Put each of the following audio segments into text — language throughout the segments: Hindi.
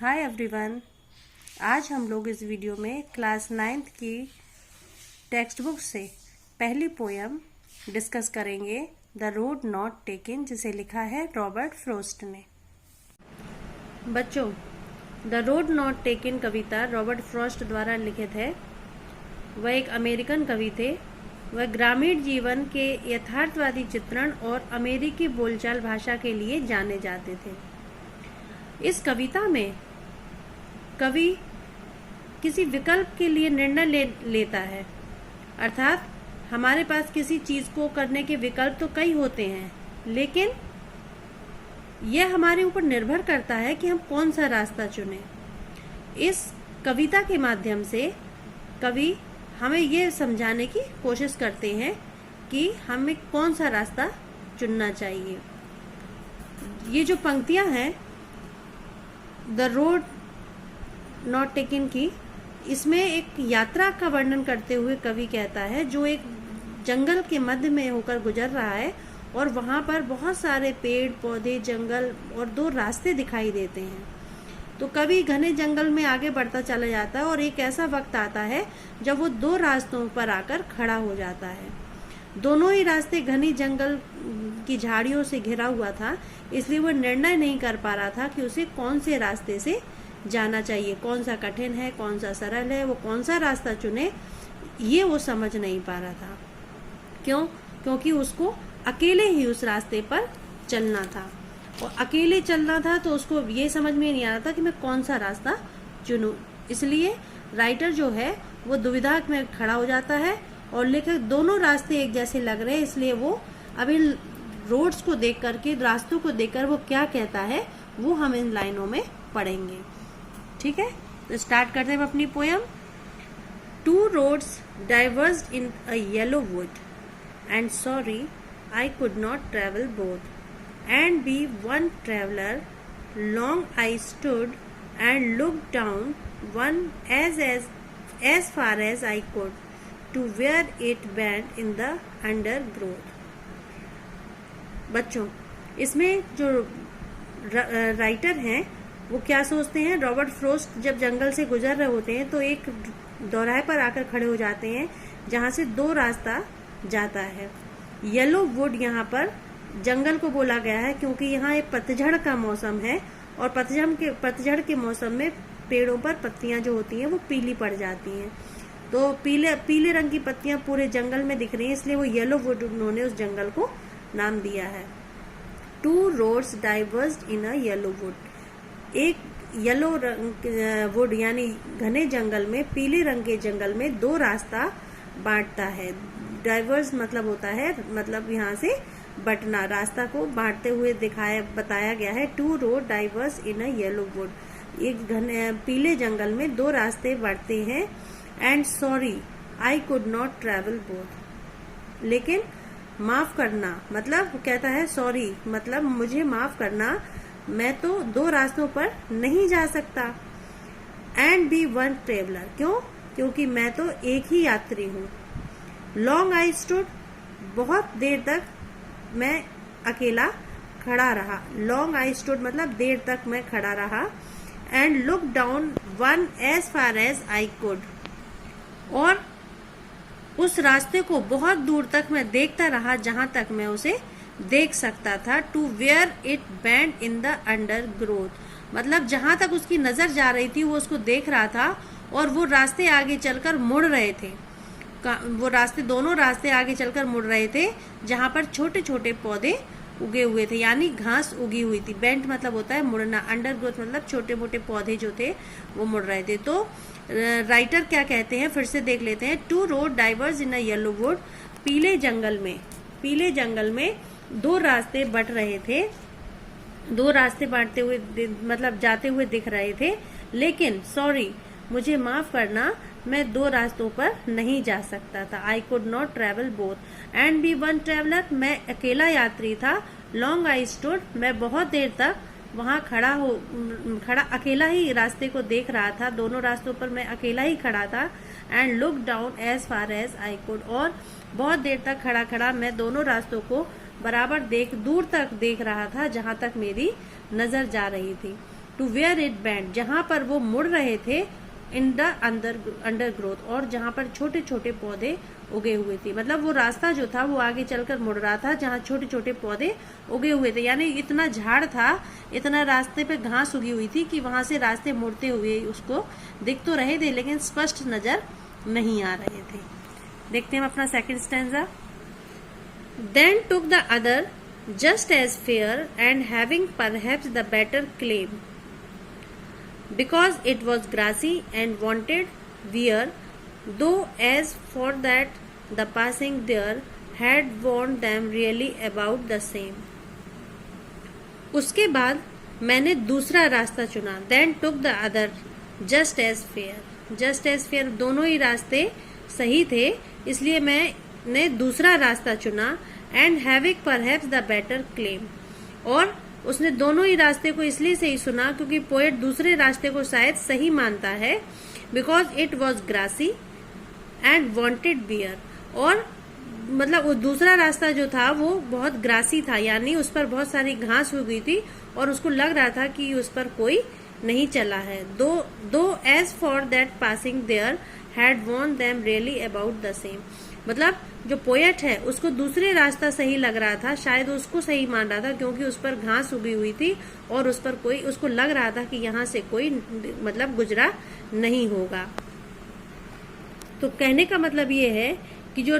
Hi everyone. आज हम लोग इस वीडियो में क्लास 9th की टेक्स्ट बुक से पहली पोयम डिस्कस करेंगे, द रोड नॉट टेकन, जिसे लिखा है रॉबर्ट फ्रॉस्ट ने। बच्चों, the road not taken Kavita Robert Frost द्वारा लिखित है। वह एक अमेरिकन कवि थे। वह ग्रामीण जीवन के यथार्थवादी चित्रण और अमेरिकी बोलचाल भाषा के लिए जाने जाते थे। इस कविता में कवि किसी विकल्प के लिए निर्णय लेता है, अर्थात हमारे पास किसी चीज को करने के विकल्प तो कई होते हैं, लेकिन यह हमारे ऊपर निर्भर करता है कि हम कौन सा रास्ता चुनें। इस कविता के माध्यम से कवि हमें यह समझाने की कोशिश करते हैं कि हमें कौन सा रास्ता चुनना चाहिए। ये जो पंक्तियां हैं द रोड नॉट टेकन की, इसमें एक यात्रा का वर्णन करते हुए कवि कहता है जो एक जंगल के मध्य में होकर गुजर रहा है और वहां पर बहुत सारे पेड़ पौधे, जंगल और दो रास्ते दिखाई देते हैं। तो कवि घने जंगल में आगे बढ़ता चला जाता है और एक ऐसा वक्त आता है जब वो दो रास्तों पर आकर खड़ा हो जाता है। दोनों ही रास्ते घनी जंगल की झाड़ियों से घिरा हुआ था, इसलिए वो निर्णय नहीं कर पा रहा था कि उसे कौन से रास्ते से जाना चाहिए, कौन सा कठिन है, कौन सा सरल है, वो कौन सा रास्ता चुने, ये वो समझ नहीं पा रहा था। क्योंकि उसको अकेले ही उस रास्ते पर चलना था और अकेले चलना था, तो उसको ये समझ में नहीं आ रहा था कि मैं कौन सा रास्ता चुनूं। इसलिए राइटर जो है वो दुविधा में खड़ा हो जाता है और लेकर दोनों रास्ते एक जैसे लग रहे हैं, इसलिए वो अभी रोड्स को देख करके, रास्तों को देखकर वो क्या कहता है वो हम इन लाइनों में पढ़ेंगे। ठीक है, तो स्टार्ट करते हैं अपनी poem. Two roads diverged in a yellow wood and sorry I could not travel both and be one traveller long I stood and looked down one as far as I could to where it bent in the undergrowth। बच्चों, इसमें जो राइटर हैं वो क्या सोचते हैं, रॉबर्ट फ्रॉस्ट जब जंगल से गुजर रहे होते हैं तो एक दोराहे पर आकर खड़े हो जाते हैं जहां से दो रास्ता जाता है। येलो वुड यहाँ पर जंगल को बोला गया है क्योंकि यहाँ एक पतझड़ का मौसम है और पतझड़ के मौसम में पेड़ों पर पत्तियां जो होती हैं वो पीली पड़ जाती हैं, तो पीले रंग की पत्तियां पूरे जंगल में दिख रही हैं, इसलिए वो येलो वुड उन्होंने उस जंगल को नाम दिया है। To roads diverged in a yellow wood, एक येलो वुड यानी घने जंगल में, पीले रंग के जंगल में दो रास्ता बांटता है। डाइवर्स मतलब होता है, मतलब यहाँ से बटना, रास्ता को बांटते हुए बताया गया है। Two road diverse in a yellow wood, एक घने पीले जंगल में दो रास्ते बढ़ते हैं। And sorry I could not travel both, लेकिन माफ करना, मतलब कहता है सॉरी मतलब मुझे माफ करना, मैं तो दो रास्तों पर नहीं जा सकता। एंड बी वन ट्रेवलर, क्योंकि मैं तो एक ही यात्री हूँ। लॉन्ग आई स्टूड, बहुत देर तक मैं अकेला खड़ा रहा। लॉन्ग आई स्टूड मतलब देर तक मैं खड़ा रहा। And look down one as far as I could, और उस रास्ते को बहुत दूर तक मैं देखता रहा जहां तक मैं उसे देख सकता था। To where it bend in the undergrowth, मतलब जहां तक उसकी नजर जा रही थी वो उसको देख रहा था और वो रास्ते आगे चलकर मुड़ रहे थे। दोनों रास्ते आगे चलकर मुड़ रहे थे जहां पर छोटे छोटे पौधे उगे हुए थे, यानी घास उगी हुई थी। बेंट मतलब होता है मुड़ना, अंडर ग्रोथ मतलब छोटे मोटे पौधे जो थे वो मुड़ रहे थे। तो राइटर क्या कहते हैं, फिर से देख लेते हैं। Two road diverse in a yellow wood, पीले जंगल में दो रास्ते बट रहे थे, दो रास्ते बांटते हुए मतलब जाते हुए दिख रहे थे, लेकिन सॉरी मुझे माफ करना, मैं दो रास्तों पर नहीं जा सकता था। I could not travel both and be one traveller, मैं अकेला यात्री था। लॉन्ग आई स्टूड, मैं बहुत देर तक वहां खड़ा अकेला ही रास्ते को देख रहा था, दोनों रास्तों पर मैं अकेला ही खड़ा था। And look down as far as I could, और बहुत देर तक खड़ा मैं दोनों रास्तों को बराबर दूर तक देख रहा था जहां तक मेरी नजर जा रही थी। टू वेयर इट बैंड, जहां पर वो मुड़ रहे थे, इन द अंडर ग्रोथ, और जहां पर छोटे छोटे पौधे उगे हुए थे। मतलब वो रास्ता जो था वो आगे चलकर मुड़ रहा था जहां छोटे छोटे पौधे उगे हुए थे, यानी इतना झाड़ था, इतना रास्ते पे घास उगी हुई थी कि वहां से रास्ते मुड़ते हुए उसको दिख तो रहे थे लेकिन स्पष्ट नजर नहीं आ रहे थे। देखते हैं हम अपना second stanza. Then took the other just as fair and having perhaps the better claim, because it was grassy and wanted wear, though as for that the passing there had warned them really about the same. उसके बाद मैंने दूसरा रास्ता चुना। Then took the other just as fair, just as fair दोनों ही रास्ते सही थे, इसलिए मैंने दूसरा रास्ता चुना। And having perhaps the better claim, और उसने दोनों ही रास्ते को इसलिए सही सुना क्योंकि पोएट दूसरे रास्ते को शायद सही मानता है, because it was grassy and wanted bear, और मतलब वो दूसरा रास्ता जो था वो बहुत ग्रासी था, यानी उस पर बहुत सारी घास हो गई थी और उसको लग रहा था कि उस पर कोई नहीं चला है। Though as for that passing there had worn them really about the same, मतलब जो पोएट है उसको दूसरे रास्ता सही लग रहा था, शायद उसको सही मान रहा था क्योंकि उस पर घास उगी हुई थी और उस पर कोई, उसको लग रहा था कि यहाँ से कोई मतलब गुजरा नहीं होगा। तो कहने का मतलब ये है कि जो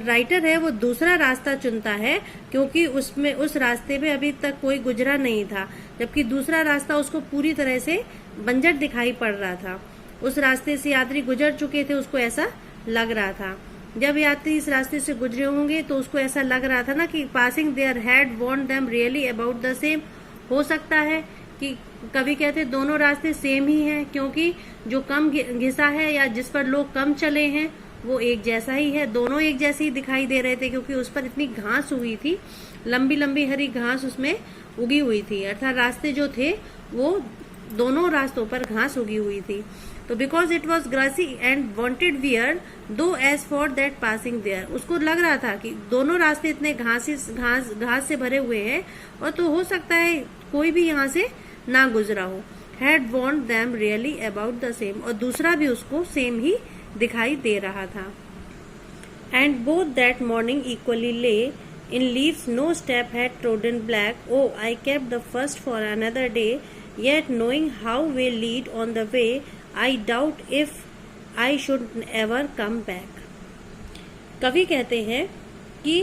राइटर है वो दूसरा रास्ता चुनता है क्योंकि उसमें उस रास्ते पे अभी तक कोई गुजरा नहीं था, जबकि दूसरा रास्ता उसको पूरी तरह से बंजर दिखाई पड़ रहा था। उस रास्ते से यात्री गुजर चुके थे, उसको ऐसा लग रहा था। जब यात्री इस रास्ते से गुजरे होंगे तो उसको ऐसा लग रहा था ना कि passing there had worn them really about the same. हो सकता है कि कभी कहते दोनों रास्ते सेम ही हैं क्योंकि जो कम घिसा है या जिस पर लोग कम चले हैं वो एक जैसा ही है, दोनों एक जैसे ही दिखाई दे रहे थे क्योंकि उस पर इतनी घास उगी थी, लंबी लंबी हरी घास उसमें उगी हुई थी, अर्थात रास्ते जो थे वो दोनों रास्तों पर घास उगी हुई थी। तो because it was grassy and wanted wear though as for that passing there, उसको लग रहा था कि दोनों रास्ते इतने घास से भरे हुए हैं और तो हो सकता है कोई भी यहाँ से ना गुजरा हो। Had want them really about the same, और दूसरा भी उसको सेम ही दिखाई दे रहा था। And both that morning equally lay in leaves, no step had trodden black, oh I kept the first for another day, yet knowing how way lead on the way, I doubt if I should ever come back. कवि कहते हैं कि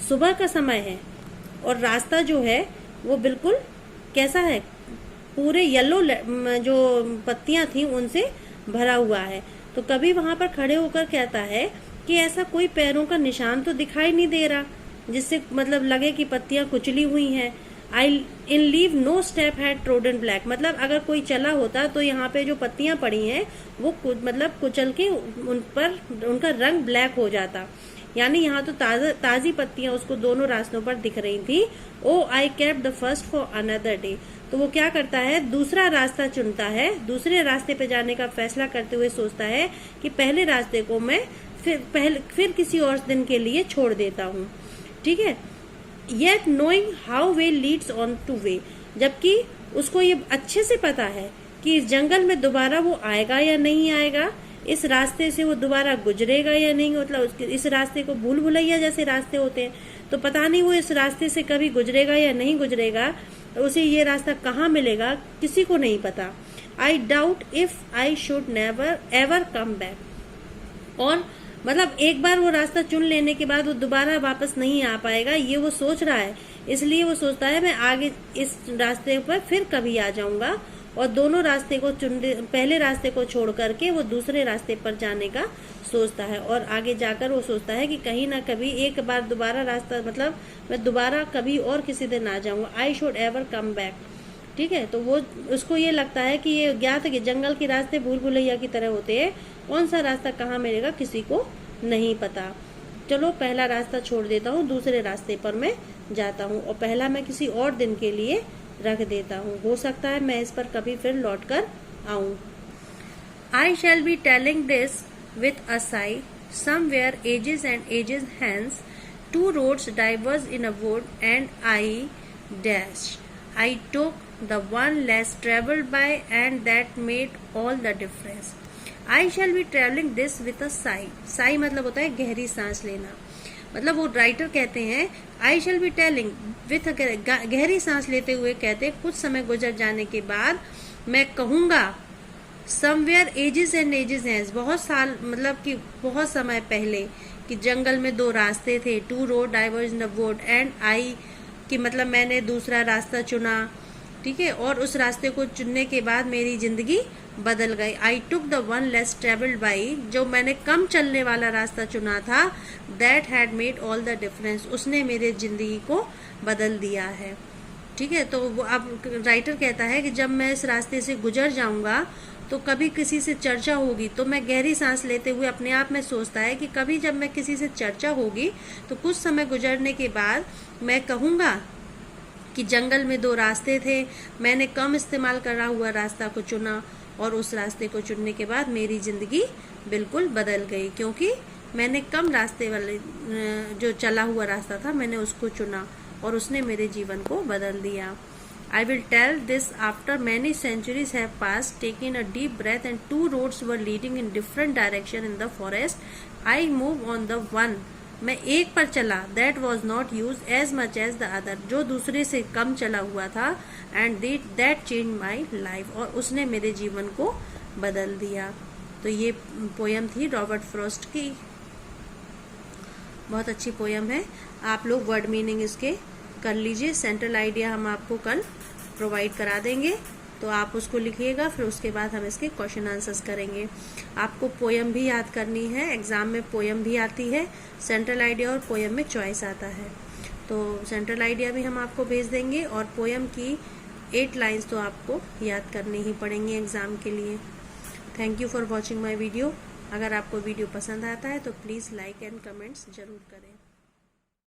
सुबह का समय है और रास्ता जो है वो बिल्कुल कैसा है, पूरे येलो जो पत्तियां थी उनसे भरा हुआ है। तो कवि वहां पर खड़े होकर कहता है कि ऐसा कोई पैरों का निशान तो दिखाई नहीं दे रहा जिससे मतलब लगे कि पत्तियां कुचली हुई हैं। I in leave no step had trodden black, मतलब अगर कोई चला होता तो यहाँ पे जो पत्तियां पड़ी हैं वो मतलब कुचल के उन पर उनका रंग ब्लैक हो जाता, यानी यहाँ तो ताजी पत्तियां उसको दोनों रास्तों पर दिख रही थी। Oh I kept the first for another day, तो वो क्या करता है, दूसरा रास्ता चुनता है, दूसरे रास्ते पे जाने का फैसला करते हुए सोचता है कि पहले रास्ते को मैं फिर किसी और दिन के लिए छोड़ देता हूँ, ठीक है। Yet knowing how way leads on to way, जबकि उसको ये अच्छे से पता है कि इस जंगल में दोबारा वो आएगा या नहीं आएगा, इस रास्ते से वो दोबारा गुजरेगा या नहीं, मतलब इस रास्ते को भूल भुलैया जैसे रास्ते होते हैं तो पता नहीं वो इस रास्ते से कभी गुजरेगा या नहीं गुजरेगा, उसे ये रास्ता कहाँ मिलेगा किसी को नहीं पता। I doubt if I should never ever come back, और मतलब एक बार वो रास्ता चुन लेने के बाद वो दोबारा वापस नहीं आ पाएगा, ये वो सोच रहा है, इसलिए वो सोचता है मैं आगे इस रास्ते पर फिर कभी आ जाऊंगा, और दोनों रास्ते को पहले रास्ते को छोड़ करके वो दूसरे रास्ते पर जाने का सोचता है, और आगे जाकर वो सोचता है कि कहीं ना कभी एक बार दोबारा रास्ता मतलब मैं दोबारा कभी और किसी दिन आ जाऊंगा। I should ever come back, ठीक है। तो वो उसको ये लगता है कि ये ज्ञात है कि जंगल के रास्ते भूल भुलैया की तरह होते हैं, कौन सा रास्ता कहाँ मिलेगा किसी को नहीं पता। चलो पहला रास्ता छोड़ देता हूँ, दूसरे रास्ते पर मैं जाता हूँ और पहला मैं किसी और दिन के लिए रख देता हूँ, हो सकता है मैं इस पर कभी फिर लौट कर आऊं। I shall be telling this with a sigh, somewhere ages and ages hence, two roads diverged in a wood and I dash, I took the one less traveled by, and that made all the difference. I shall be traveling this with a sigh. Sigh मतलब होता है गहरी सांस लेना। मतलब वो राइटर कहते हैं आई शैल बी टेलिंग विथ गहरी सांस लेते हुए कहते कुछ समय गुजर जाने के बाद मैं कहूंगा समवेयर एजेस एंड एजेस हैं, बहुत साल मतलब कि बहुत समय पहले, कि जंगल में दो रास्ते थे, two road diverge in the wood and I, कि मतलब मैंने दूसरा रास्ता चुना, ठीक है, और उस रास्ते को चुनने के बाद मेरी जिंदगी बदल गई। I took the one less travelled by, जो मैंने कम चलने वाला रास्ता चुना था, that had made all the difference, उसने मेरे जिंदगी को बदल दिया है। ठीक है, तो वो अब राइटर कहता है कि जब मैं इस रास्ते से गुजर जाऊंगा तो कभी किसी से चर्चा होगी, तो मैं गहरी सांस लेते हुए अपने आप में सोचता है कि कभी जब मैं किसी से चर्चा होगी तो कुछ समय गुजरने के बाद मैं कहूंगा कि जंगल में दो रास्ते थे, मैंने कम इस्तेमाल करा हुआ रास्ता को चुना और उस रास्ते को चुनने के बाद मेरी जिंदगी बिल्कुल बदल गई, क्योंकि मैंने कम रास्ते वाले जो चला हुआ रास्ता था मैंने उसको चुना और उसने मेरे जीवन को बदल दिया। I will tell this after many centuries have passed, taking a deep breath, and two roads were leading in different direction in the forest. I move on the one. मैं एक पर चला, that was not used as much as the other, जो दूसरे से कम चला हुआ था, and that changed my life, और उसने मेरे जीवन को बदल दिया। तो ये पोयम थी रॉबर्ट फ्रॉस्ट की, बहुत अच्छी पोयम है। आप लोग वर्ड मीनिंग इसके कर लीजिए, सेंट्रल आइडिया हम आपको कल प्रोवाइड करा देंगे, तो आप उसको लिखिएगा, फिर उसके बाद हम इसके क्वेश्चन आंसर्स करेंगे। आपको पोयम भी याद करनी है, एग्जाम में पोयम भी आती है, सेंट्रल आइडिया और पोयम में चॉइस आता है, तो सेंट्रल आइडिया भी हम आपको भेज देंगे और पोयम की 8 लाइन्स तो आपको याद करनी ही पड़ेंगी एग्जाम के लिए। Thank you for watching my video. अगर आपको वीडियो पसंद आता है तो प्लीज़ लाइक एंड कमेंट्स जरूर करें।